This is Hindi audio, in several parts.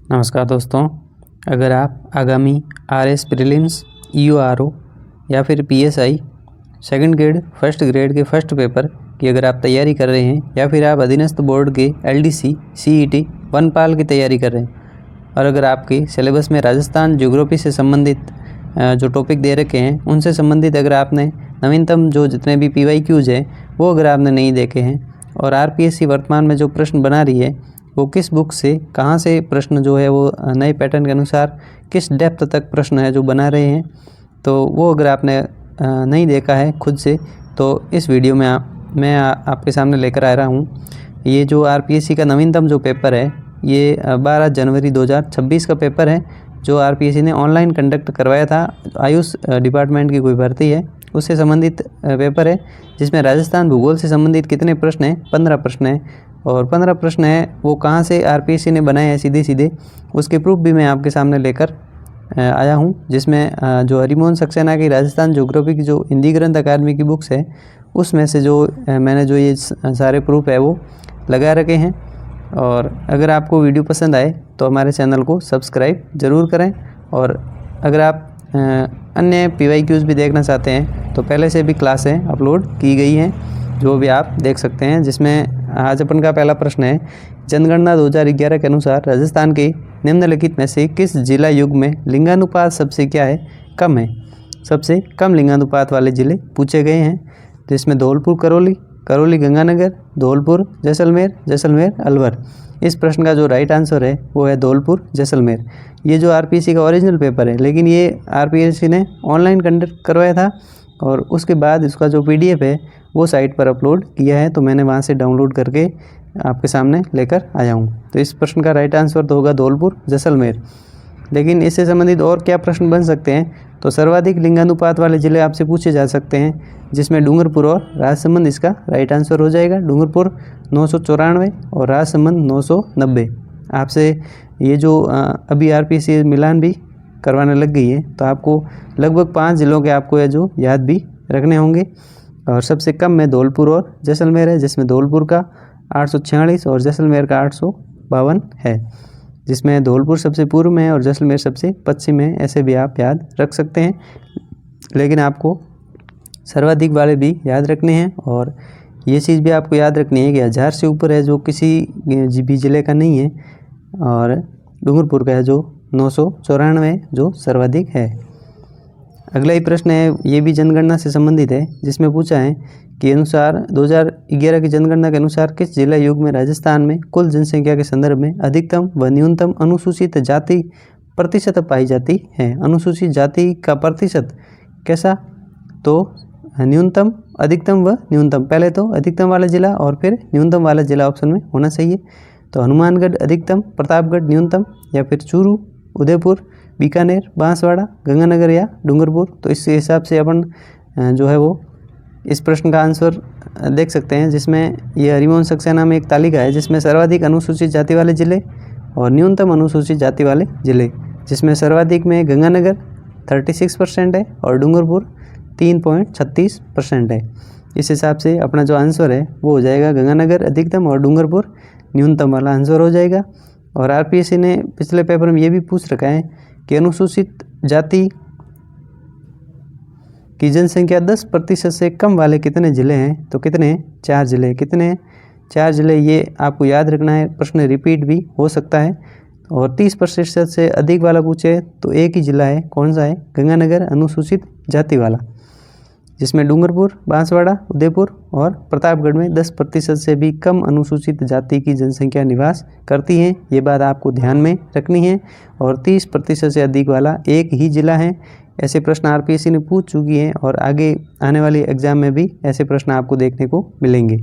नमस्कार दोस्तों, अगर आप आगामी आरएस प्रीलिम्स, ईओआरओ या फिर PSI second grade first grade के फर्स्ट पेपर की अगर आप तैयारी कर रहे हैं या फिर आप अधीनस्थ बोर्ड के एलडीसी, सीईटी, वनपाल की तैयारी कर रहे हैं और अगर आपके सिलेबस में राजस्थान ज्योग्राफी से संबंधित जो टॉपिक दे रखे हैं उनसे संबंधित अगर आपने नवीनतम जो जितने भी पीवाईक्यूज हैं वो अगर आपने नहीं देखे हैं और आरपीएससी वर्तमान में जो प्रश्न बना रही है वो किस बुक से कहाँ से प्रश्न जो है वो नए पैटर्न के अनुसार किस डेप्थ तक प्रश्न है जो बना रहे हैं, तो वो अगर आपने नहीं देखा है खुद से तो इस वीडियो में मैं आपके सामने लेकर आ रहा हूँ। ये जो आरपीएससी का नवीनतम जो पेपर है ये 12 जनवरी 2026 का पेपर है जो आरपीएससी ने ऑनलाइन कंडक्ट करवाया था। आयुष डिपार्टमेंट की कोई भर्ती है उससे संबंधित पेपर है जिसमें राजस्थान भूगोल से संबंधित कितने प्रश्न हैं, 15 प्रश्न हैं और 15 प्रश्न है वो कहाँ से आरपीएससी ने बनाए हैं सीधे सीधे उसके प्रूफ भी मैं आपके सामने लेकर आया हूँ। जिसमें जो हरिमोहन सक्सेना की राजस्थान ज्योग्राफी की जो हिंदी ग्रंथ अकादमी की बुक्स है उसमें से जो मैंने जो ये सारे प्रूफ है वो लगा रखे हैं। और अगर आपको वीडियो पसंद आए तो हमारे चैनल को सब्सक्राइब ज़रूर करें और अगर आप अन्य पीवाईक्यूज़ भी देखना चाहते हैं तो पहले से भी क्लासें अपलोड की गई हैं जो भी आप देख सकते हैं। जिसमें आज अपन का पहला प्रश्न है, जनगणना 2011 के अनुसार राजस्थान के निम्नलिखित में से किस जिला युग में लिंगानुपात सबसे क्या है, कम है। सबसे कम लिंगानुपात वाले जिले पूछे गए हैं तो इसमें धौलपुर करौली, करौली गंगानगर, धौलपुर जैसलमेर, जैसलमेर अलवर। इस प्रश्न का जो राइट आंसर है वो है धौलपुर जैसलमेर। ये जो आरपीएससी का ओरिजिनल पेपर है लेकिन ये आरपीएससी ने ऑनलाइन कंडक्ट करवाया था और उसके बाद इसका जो पीडीएफ है वो साइट पर अपलोड किया है तो मैंने वहाँ से डाउनलोड करके आपके सामने लेकर आया हूँ। तो इस प्रश्न का राइट आंसर तो होगा धौलपुर जैसलमेर। लेकिन इससे संबंधित और क्या प्रश्न बन सकते हैं तो सर्वाधिक लिंगानुपात वाले ज़िले आपसे पूछे जा सकते हैं जिसमें डूंगरपुर और राजसमंद इसका राइट आंसर हो जाएगा। डूंगरपुर 994 और राजसमंद 990। आपसे ये जो अभी आरपीएससी मिलान भी करवाने लग गई है तो आपको लगभग 5 जिलों के आपको ये जो याद भी रखने होंगे। और सबसे कम में धौलपुर और जैसलमेर है जिसमें धौलपुर का 846 और जैसलमेर का 852 है। जिसमें धौलपुर सबसे पूर्व में है और जैसलमेर सबसे पश्चिम में, ऐसे भी आप याद रख सकते हैं। लेकिन आपको सर्वाधिक वाले भी याद रखने हैं और ये चीज़ भी आपको याद रखनी है कि 1000 से ऊपर है जो किसी भी ज़िले का नहीं है और डूंगरपुर का है जो 994 जो सर्वाधिक है। अगला ही प्रश्न है, ये भी जनगणना से संबंधित है जिसमें पूछा है कि अनुसार 2011 की जनगणना के अनुसार किस जिला युग में राजस्थान में कुल जनसंख्या के संदर्भ में अधिकतम व न्यूनतम अनुसूचित जाति प्रतिशत पाई जाती है। अनुसूचित जाति का प्रतिशत कैसा, तो न्यूनतम, अधिकतम व न्यूनतम। पहले तो अधिकतम वाला जिला और फिर न्यूनतम वाला जिला ऑप्शन में होना चाहिए। तो हनुमानगढ़ अधिकतम, प्रतापगढ़ न्यूनतम या फिर चूरू, उदयपुर, बीकानेर, बांसवाड़ा, गंगानगर या डूंगरपुर। तो इस हिसाब से अपन जो है वो इस प्रश्न का आंसर देख सकते हैं। जिसमें ये हरिमोहन सक्सेना में एक तालिका है जिसमें सर्वाधिक अनुसूचित जाति वाले ज़िले और न्यूनतम अनुसूचित जाति वाले ज़िले, जिसमें सर्वाधिक में गंगानगर 36% है और डूंगरपुर 3.36% है। इस हिसाब से अपना जो आंसर है वो हो जाएगा गंगानगर अधिकतम और डूंगरपुर न्यूनतम वाला आंसर हो जाएगा। और आरपीएससी ने पिछले पेपर में ये भी पूछ रखा है कि अनुसूचित जाति की जनसंख्या 10% से कम वाले कितने ज़िले हैं, तो कितने, 4 ज़िले। कितने, 4 ज़िले, ये आपको याद रखना है। प्रश्न रिपीट भी हो सकता है। और 30% से अधिक वाला पूछे तो एक ही ज़िला है, कौन सा है, गंगानगर अनुसूचित जाति वाला, जिसमें डूंगरपुर, बांसवाड़ा, उदयपुर और प्रतापगढ़ में 10% से भी कम अनुसूचित जाति की जनसंख्या निवास करती है। ये बात आपको ध्यान में रखनी है। और 30% से अधिक वाला एक ही ज़िला है। ऐसे प्रश्न आरपीएससी ने पूछ चुकी है और आगे आने वाले एग्जाम में भी ऐसे प्रश्न आपको देखने को मिलेंगे।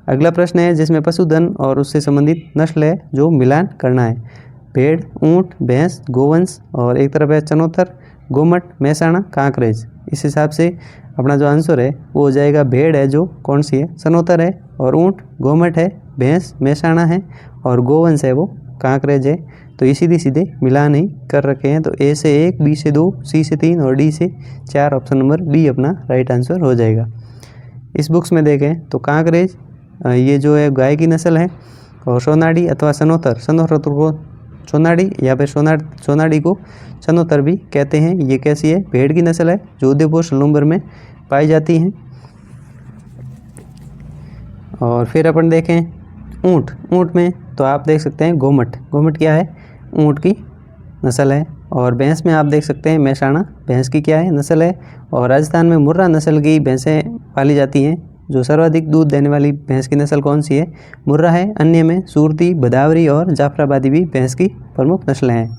अगला प्रश्न है जिसमें पशुधन और उससे संबंधित नस्ल है जो मिलान करना है। भेड़, ऊँट, भैंस, गोवंश और एक तरफ है चनौतर, गोमट, मेहसाणा, कांकरेज। इस हिसाब से अपना जो आंसर है वो हो जाएगा भेड़ है जो कौन सी है, सनोतर है, और ऊँट गोमट है, भैंस मेहसाणा है और गोवंश है वो कांकरेज है। तो ये सीधे सीधे मिलान ही कर रखे हैं। तो ए से 1, बी से 2, सी से 3 और डी से 4, ऑप्शन नंबर बी अपना राइट आंसर हो जाएगा। इस बुक्स में देखें तो कांकरेज ये जो है गाय की नस्ल है और सोनाडी अथवा सनोतर को सोनाड़ी या फिर सोनाड़ी को चनोतर भी कहते हैं। ये कैसी है? भेड़ की नस्ल है जो उदयपुर सलूम्बर में पाई जाती हैं। और फिर अपन देखें ऊँट में तो आप देख सकते हैं गोमट क्या है? ऊँट की नस्ल है। और भैंस में आप देख सकते हैं मेहसाणा भैंस की क्या है? नस्ल है। और राजस्थान में मुर्रा नस्ल की भैंसें पाली जाती हैं। जो सर्वाधिक दूध देने वाली भैंस की नस्ल कौन सी है? मुर्रा है। अन्य में सूरती, भदावरी और जाफराबादी भी भैंस की प्रमुख नस्लें हैं।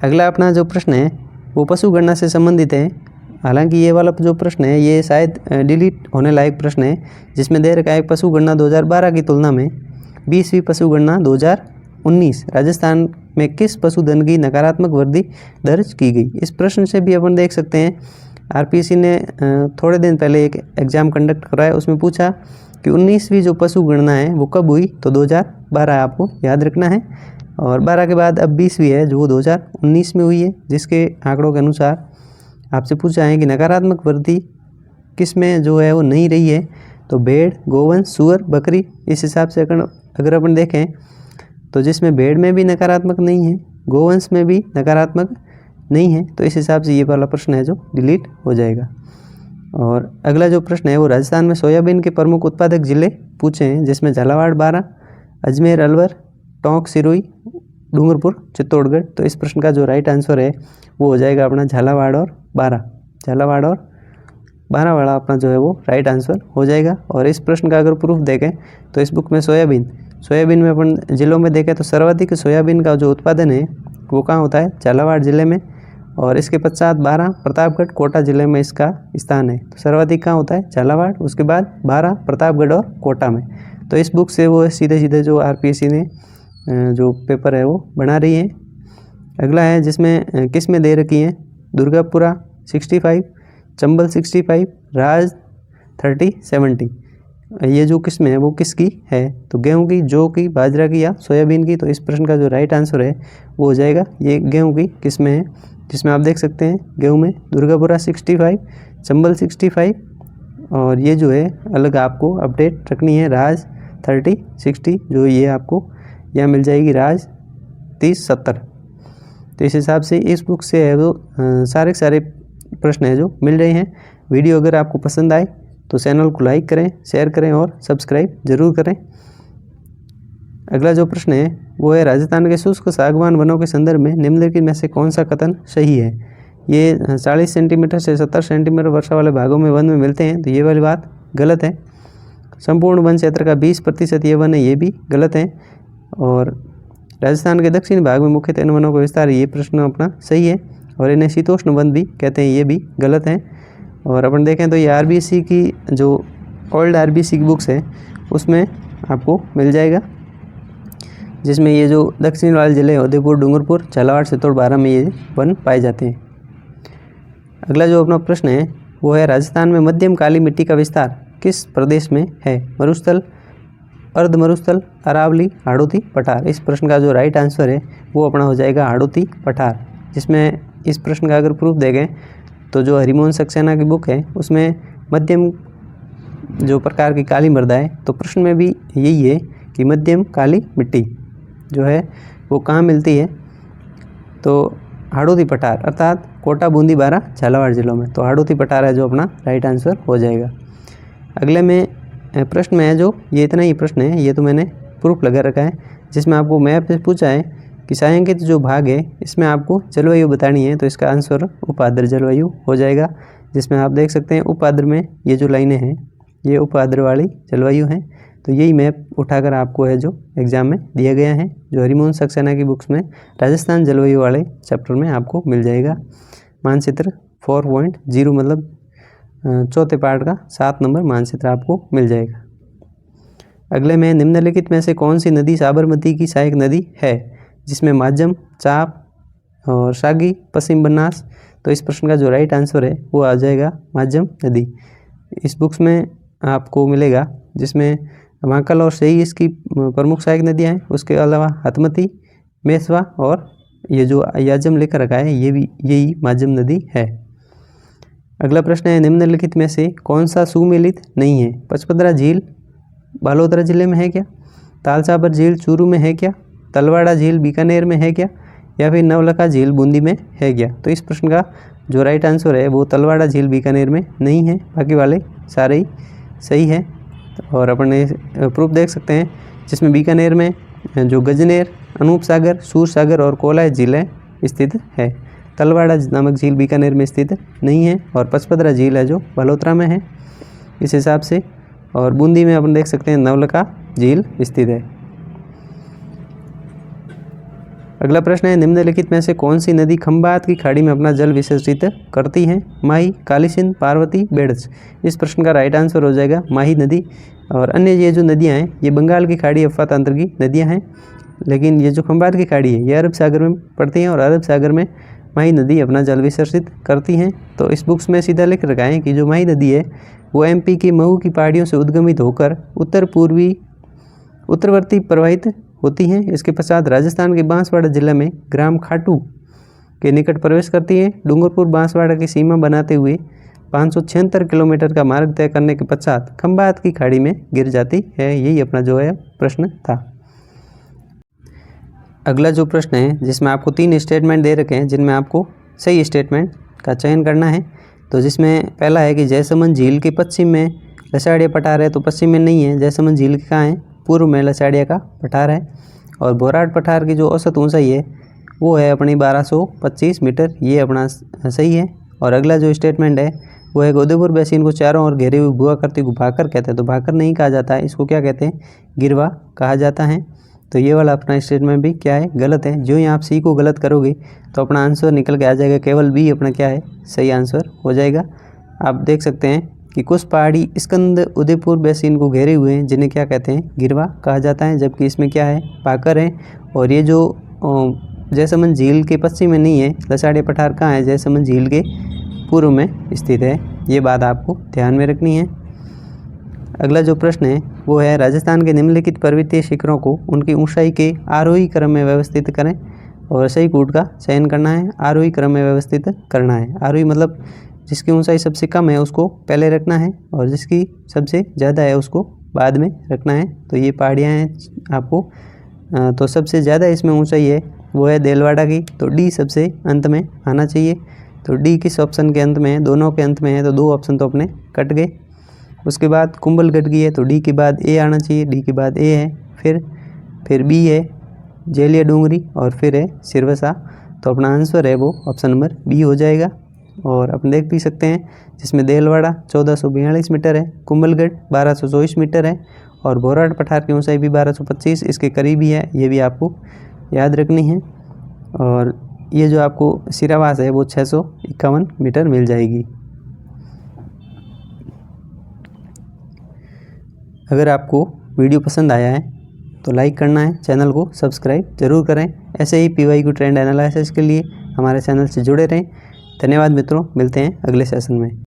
अगला अपना जो प्रश्न है वो पशुगणना से संबंधित है। हालांकि ये वाला जो प्रश्न है ये शायद डिलीट होने लायक प्रश्न है, जिसमें दे रखा है पशुगणना 2012 की तुलना में 20वीं पशुगणना 2019 राजस्थान में किस पशुधन की नकारात्मक वृद्धि दर्ज की गई। इस प्रश्न से भी अपन देख सकते हैं आरपीएससी ने थोड़े दिन पहले एक एग्ज़ाम कंडक्ट कराया, उसमें पूछा कि 19वीं जो पशुगणना है वो कब हुई, तो 2012 आपको याद रखना है। और 12 के बाद अब 20वीं है जो 2019 में हुई है, जिसके आंकड़ों के अनुसार आपसे पूछा है कि नकारात्मक वृद्धि किस में जो है वो नहीं रही है, तो भेड़, गोवंश, सूअर, बकरी। इस हिसाब से अगर अपन देखें तो जिसमें भेड़ में भी नकारात्मक नहीं है, गोवंश में भी नकारात्मक नहीं है, तो इस हिसाब से ये वाला प्रश्न है जो डिलीट हो जाएगा। और अगला जो प्रश्न है वो राजस्थान में सोयाबीन के प्रमुख उत्पादक जिले पूछे हैं, जिसमें झालावाड़ 12, अजमेर, अलवर, टोंक, सिरोही, डूंगरपुर, चित्तौड़गढ़। तो इस प्रश्न का जो राइट आंसर है वो हो जाएगा अपना झालावाड़ और 12 वाला अपना जो है वो राइट आंसर हो जाएगा। और इस प्रश्न का अगर प्रूफ देखें तो इस बुक में सोयाबीन में अपन जिलों में देखें तो सर्वाधिक सोयाबीन का जो उत्पादन है वो कहाँ होता है? झालावाड़ जिले में। और इसके पश्चात 12 प्रतापगढ़, कोटा जिले में इसका स्थान है। तो सर्वाधिक कहाँ होता है? झालावाड़, उसके बाद 12 प्रतापगढ़ और कोटा में। तो इस बुक से वो सीधे जो आरपीएससी ने जो पेपर है वो बना रही है। अगला है जिसमें किस में दे रखी है? दुर्गापुरा 65, चंबल 65, राज 30, 70। ये जो किस्में है वो किसकी है? तो गेहूं की, जौ की, बाजरा की या सोयाबीन की। तो इस प्रश्न का जो राइट आंसर है वो हो जाएगा ये गेहूं की किस्में है, जिसमें आप देख सकते हैं गेहूं में दुर्गापुरा 65, चंबल 65 और ये जो है अलग आपको अपडेट रखनी है राज 30, 60, जो ये आपको यहाँ मिल जाएगी राज 30, 70। तो इस हिसाब से इस बुक से है वो सारे प्रश्न है जो मिल रहे हैं। वीडियो अगर आपको पसंद आए तो चैनल को लाइक करें, शेयर करें और सब्सक्राइब जरूर करें। अगला जो प्रश्न है वो है राजस्थान के शुष्क सागवान वनों के संदर्भ में निम्नलिखित में से कौन सा कथन सही है? ये 40 सेंटीमीटर से 70 सेंटीमीटर वर्षा वाले भागों में वन में मिलते हैं, तो ये वाली बात गलत है। संपूर्ण वन क्षेत्र का 20% ये वन है, ये भी गलत है। और राजस्थान के दक्षिणी भाग में मुख्यतः इन वनों का विस्तार, ये प्रश्न अपना सही है। और इन्हें शीतोष्ण वन भी कहते हैं, ये भी गलत है। और अपन देखें तो ये आरबीसी की जो ओल्ड आरबीसी की बुक्स है उसमें आपको मिल जाएगा, जिसमें ये जो दक्षिण वाले जिले उदयपुर, डूंगरपुर, झालावाड़, चित्तौड़, बारां में ये वन पाए जाते हैं। अगला जो अपना प्रश्न है वो है राजस्थान में मध्यम काली मिट्टी का विस्तार किस प्रदेश में है? मरुस्थल, अर्ध मरुस्थल, अरावली, हाड़ौती, पठार। इस प्रश्न का जो राइट आंसर है वो अपना हो जाएगा हाड़ौती, पठार। जिसमें इस प्रश्न का अगर प्रूफ देखें तो जो हरिमोहन सक्सेना की बुक है उसमें मध्यम जो प्रकार की काली मृदा है, तो प्रश्न में भी यही है कि मध्यम काली मिट्टी जो है वो कहाँ मिलती है, तो हाड़ौती, पठार, अर्थात कोटा, बूंदी, बारां, झालावाड़ जिलों में। तो हाड़ौती, पठार है जो अपना राइट आंसर हो जाएगा। अगले में प्रश्न में है जो ये इतना ही प्रश्न है, ये तो मैंने प्रूफ लगा रखा है, जिसमें आपको मैप से पूछा है कि छायांकित जो भाग है इसमें आपको जलवायु बतानी है, तो इसका आंसर उपाद्र जलवायु हो जाएगा। जिसमें आप देख सकते हैं उपाद्र में ये जो लाइनें हैं ये उपाद्र वाली जलवायु हैं। तो यही मैप उठाकर आपको है जो एग्ज़ाम में दिया गया है, जो हरिमोहन सक्सेना की बुक्स में राजस्थान जलवायु वाले चैप्टर में आपको मिल जाएगा। मानचित्र 4.0 मतलब चौथे पार्ट का 7 नंबर मानचित्र आपको मिल जाएगा। अगले में निम्नलिखित में से कौन सी नदी साबरमती की सहायक नदी है? जिसमें माध्यम, चाप और शागी, पश्चिम बनास। तो इस प्रश्न का जो राइट आंसर है वो आ जाएगा माध्यम नदी। इस बुक्स में आपको मिलेगा, जिसमें महाकाल और सही इसकी प्रमुख सहायक नदियाँ हैं। उसके अलावा हतमती, मेसवा और ये जो याजम लेकर रखा है ये भी यही माध्यम नदी है। अगला प्रश्न है निम्नलिखित में से कौन सा सुमेलित नहीं है? पचपदरा झील बालोतरा जिले में है क्या? तालसाबर झील चूरू में है क्या? तलवाड़ा झील बीकानेर में है क्या, या फिर नवलखा झील बूंदी में है क्या। तो इस प्रश्न का जो राइट आंसर है वो तलवाड़ा झील बीकानेर में नहीं है, बाकी वाले सारे ही सही है। और अपने प्रूफ देख सकते हैं जिसमें बीकानेर में जो गजनेर, अनूप सागर, सूर सागर और कोलाय झीलें स्थित है। तलवाड़ा नामक झील बीकानेर में स्थित नहीं है। और पचपदरा झील है जो बलोत्रा में है इस हिसाब से। और बूंदी में अपन देख सकते हैं नवलखा झील स्थित है। अगला प्रश्न है, निम्नलिखित में से कौन सी नदी खंभात की खाड़ी में अपना जल विसर्जित करती है। माही, काली सिंध, पार्वती, बेड़ज। इस प्रश्न का राइट आंसर हो जाएगा माही नदी। और अन्य ये जो नदियां हैं ये बंगाल की खाड़ी अफवाह तंत्र की नदियां हैं, लेकिन ये जो खंभात की खाड़ी है ये अरब सागर में पड़ती हैं और अरब सागर में माही नदी अपना जल विसर्जित करती हैं। तो इस बुक्स में सीधा लिख रखा है कि जो माही नदी है वो एमपी की महू की पहाड़ियों से उद्गमित होकर उत्तरवर्ती प्रवाहित होती हैं। इसके पश्चात राजस्थान के बांसवाड़ा जिला में ग्राम खाटू के निकट प्रवेश करती है। डूंगरपुर बांसवाड़ा की सीमा बनाते हुए 576 किलोमीटर का मार्ग तय करने के पश्चात खंभात की खाड़ी में गिर जाती है। यही अपना जो है प्रश्न था। अगला जो प्रश्न है जिसमें आपको 3 स्टेटमेंट दे रखे हैं जिनमें आपको सही स्टेटमेंट का चयन करना है। तो जिसमें पहला है कि जयसमंद झील के पश्चिम में लसाड़िया पठार है, तो पश्चिम में नहीं है। जयसमंद झील के कहाँ है, पूर्व में लसाड़िया का पठार है। और बोराट पठार की जो औसत ऊंचाई है वो है अपनी 1225 मीटर, ये अपना सही है। और अगला जो स्टेटमेंट है वो है उदयपुर बेसिन को चारों ओर घेरे हुए भुआ करती को भाकर कहते हैं। तो भाकर नहीं कहा जाता है, इसको क्या कहते हैं, गिरवा कहा जाता है। तो ये वाला अपना स्टेटमेंट भी क्या है, गलत है। जो ही आप सी को गलत करोगे तो अपना आंसर निकल के आ जाएगा, केवल बी अपना क्या है, सही आंसर हो जाएगा। आप देख सकते हैं कि कुछ पहाड़ी स्कंद उदयपुर बेसिन को घेरे हुए हैं जिन्हें क्या कहते हैं, गिरवा कहा जाता है, जबकि इसमें क्या है, भाकर है। और ये जो जयसमंद झील के पश्चिम में नहीं है, लसाड़िया पठार कहाँ है, जयसमंद झील के पूर्व में स्थित है। ये बात आपको ध्यान में रखनी है। अगला जो प्रश्न है वो है, राजस्थान के निम्नलिखित पर्वतीय शिखरों को उनकी ऊंचाई के आरोही क्रम में व्यवस्थित करें। और सही कूट का चयन करना है, आरोही क्रम में व्यवस्थित करना है। आरोही मतलब जिसकी ऊंचाई सबसे कम है उसको पहले रखना है और जिसकी सबसे ज़्यादा है उसको बाद में रखना है। तो ये पहाड़ियाँ हैं आपको। तो सबसे ज़्यादा इसमें ऊंचाई है वो है देलवाड़ा की, तो डी सबसे अंत में आना चाहिए। तो डी किस ऑप्शन के अंत में है, दोनों के अंत में है, तो 2 ऑप्शन तो अपने कट गए। उसके बाद कुंभलगढ़ की है, तो डी के बाद ए आना चाहिए, डी के बाद ए है, फिर बी है जेलिया डूंगरी और फिर है सिरवसा। तो अपना आंसर है वो ऑप्शन नंबर बी हो जाएगा। और अपन देख भी सकते हैं जिसमें देलवाड़ा 1442 मीटर है, कुंभलगढ़ 1224 मीटर है और बोराट पठार की ऊंचाई भी 1225 इसके करीब ही है, ये भी आपको याद रखनी है। और ये जो आपको सिरावास है वो 651 मीटर मिल जाएगी। अगर आपको वीडियो पसंद आया है तो लाइक करना है, चैनल को सब्सक्राइब जरूर करें। ऐसे ही PYQ ट्रेंड एनालिसिस के लिए हमारे चैनल से जुड़े रहें। धन्यवाद मित्रों, मिलते हैं अगले सेशन में।